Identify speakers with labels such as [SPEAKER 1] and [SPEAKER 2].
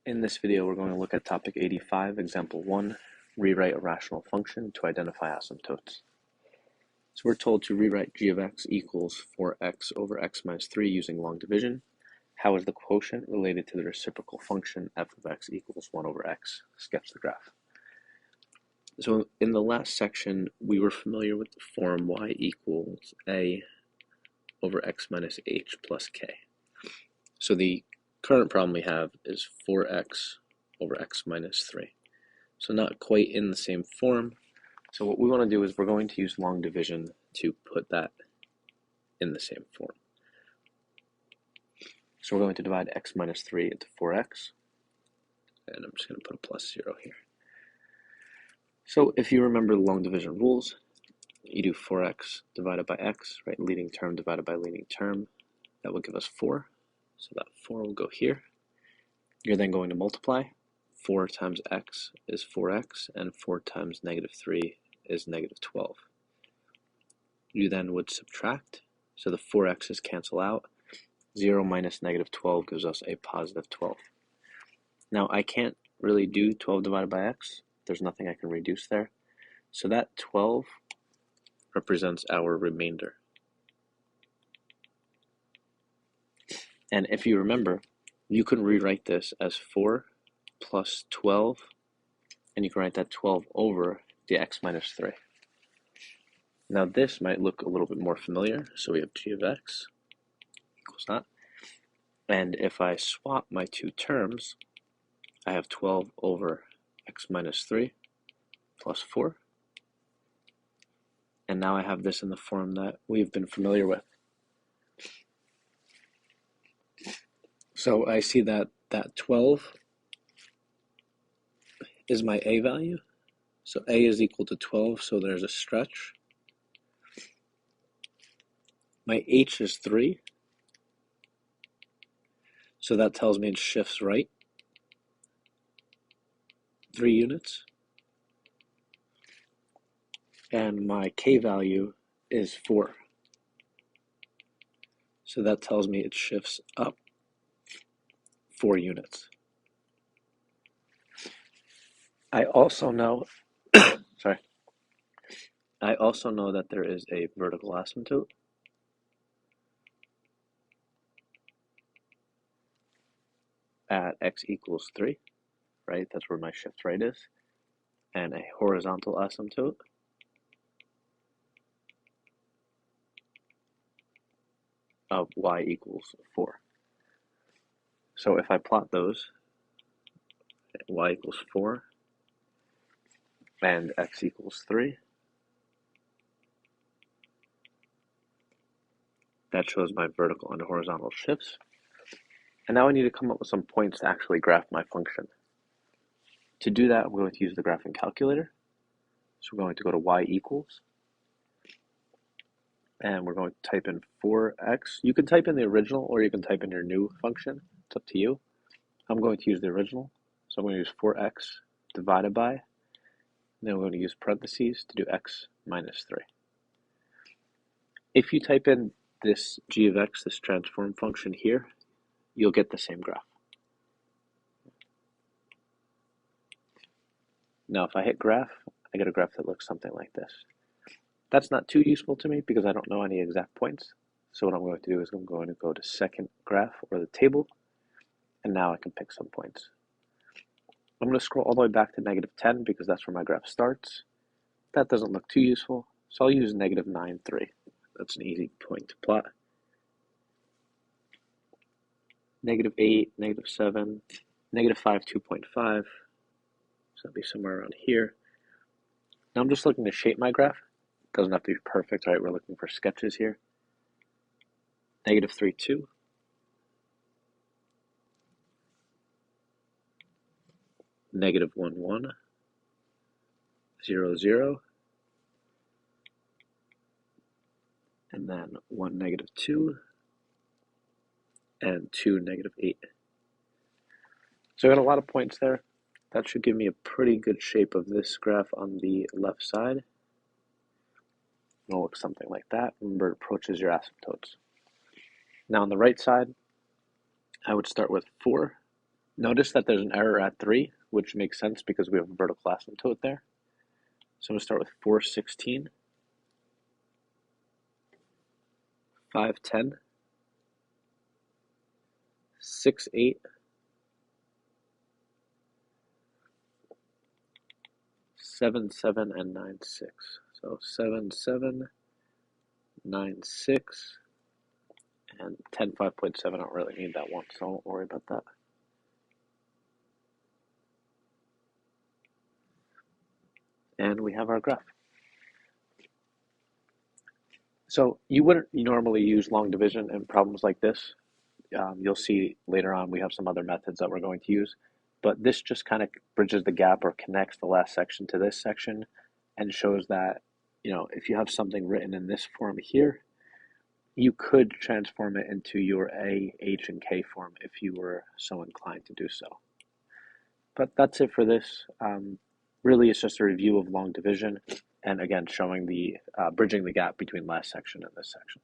[SPEAKER 1] In this video, we're going to look at topic 85, example 1, rewrite a rational function to identify asymptotes. So we're told to rewrite g of x equals 4x over x minus 3 using long division. How is the quotient related to the reciprocal function f of x equals 1 over x? Sketch the graph. So in the last section, we were familiar with the form y equals a over x minus h plus k. So the current problem we have is 4x over x minus 3. So not quite in the same form. So what we want to do is we're going to use long division to put that in the same form. So we're going to divide x minus 3 into 4x. And I'm just going to put a plus 0 here. So if you remember the long division rules, you do 4x divided by x, right? Leading term divided by leading term. That will give us 4. So that 4 will go here. You're then going to multiply. 4 times x is 4x, and 4 times negative 3 is negative 12. You then would subtract, so the 4x's cancel out. 0 minus negative 12 gives us a positive 12. Now I can't really do 12 divided by x. There's nothing I can reduce there. So that 12 represents our remainder. And if you remember, you can rewrite this as 4 plus 12, and you can write that 12 over the x minus 3. Now this might look a little bit more familiar, so we have g of x equals that. And if I swap my two terms, I have 12 over x minus 3 plus 4. And now I have this in the form that we've been familiar with. So I see that 12 is my a value. So a is equal to 12, so there's a stretch. My h is 3. So that tells me it shifts right 3 units. And my k value is 4. So that tells me it shifts up 4 units. I also know, I also know that there is a vertical asymptote. At x equals 3, right? That's where my shift right is. And a horizontal asymptote of y equals 4. So if I plot those, y equals 4 and x equals 3, that shows my vertical and horizontal shifts. And now I need to come up with some points to actually graph my function. To do that, I'm going to use the graphing calculator. So we're going to go to y equals, and we're going to type in 4x. You can type in the original, or you can type in your new function. It's up to you. I'm going to use the original. So I'm going to use 4x divided by, and then we're going to use parentheses to do x minus 3. If you type in this g of x, this transform function here, you'll get the same graph. Now if I hit graph, I get a graph that looks something like this. That's not too useful to me because I don't know any exact points. So what I'm going to do is I'm going to go to second graph or the table, and now I can pick some points. I'm going to scroll all the way back to negative 10 because that's where my graph starts. That doesn't look too useful, so I'll use negative 9, 3. That's an easy point to plot. Negative 8, negative 7, negative 5, 2.5. So that'll be somewhere around here. Now I'm just looking to shape my graph. It doesn't have to be perfect, right? We're looking for sketches here. Negative 3, 2. Negative 1, 1. 0, 0. And then 1, negative 2. And 2, negative 8. So I got a lot of points there. That should give me a pretty good shape of this graph on the left side. It'll look something like that. Remember, it approaches your asymptotes. Now on the right side, I would start with 4 Notice that there's an error at 3, which makes sense because we have a vertical asymptote there. So I'm going to start with 416, 510, 68, 77, and 96. So 77, 96, and 10, 5.7. I don't really need that one, so I won't worry about that. And we have our graph. So you wouldn't normally use long division in problems like this. You'll see later on we have some other methods that we're going to use, but this just kind of bridges the gap or connects the last section to this section and shows that, if you have something written in this form here, you could transform it into your A, H, and K form if you were so inclined to do so. But that's it for this. Really, it's just a review of long division, and again, showing the bridging the gap between last section and this section.